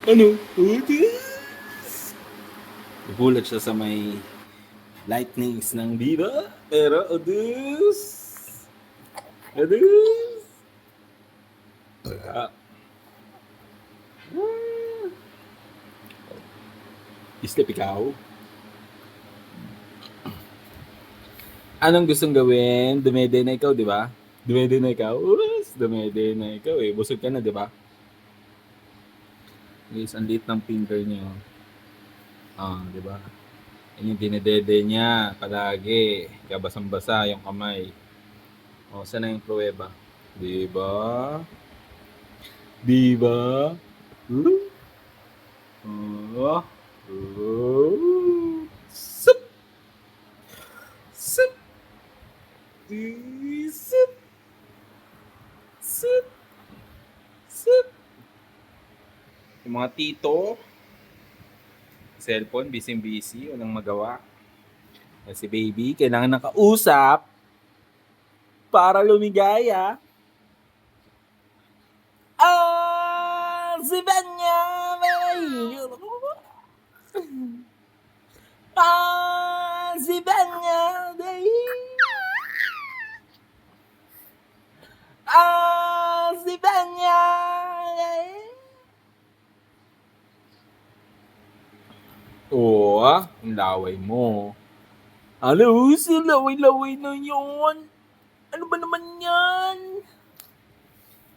Ano? Nagulat siya sa may lightnings ng diba? Pero, odus! Odus! Ah. Islip ikaw? Anong gustong gawin? Dumede na ikaw, di ba? Dumede na ikaw? Dumede na ikaw eh. Busog ka na, di ba? Guys, ang liit ng finger niya. Di ba? Yan yung dinedede niya palagi. Kaya basang-basa yung kamay. Saan na yung pruweba? Di ba? Di ba? Oh. Sup! Sup! Sup! Sup! Sup! Yung mga tito, cellphone, busy-busy, walang magawa. Si baby, kailangan nakausap para lumigaya. Si Benya! Si Benya! Si Benya! Ang laway mo. Hello, laway-laway na yun. Ano ba naman yan?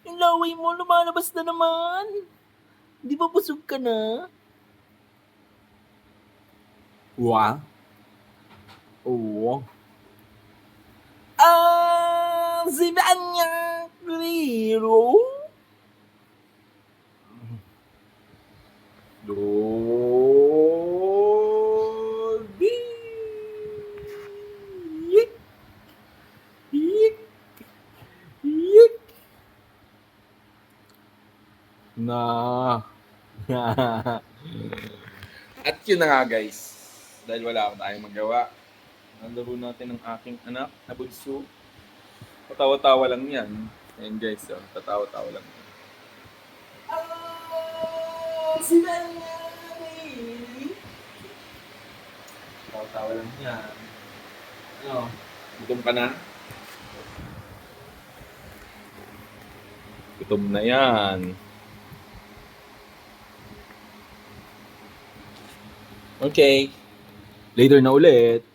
Yung laway mo, lumalabas na naman. Di ba busog ka na? Oo. Si Banya Liro. Lodi. Yik. Yik. Yik. Na. At yun na nga guys. Dahil wala akong tayong magawa. Nalaro natin ang aking anak na bunso. Patawa-tawa lang yan. Ayan guys, tatawa-tawa lang yan. Si Banya. Tawa-tawa lang yan. Ano? Gutom ka na? Gutom na yan. Okay. Later na ulit.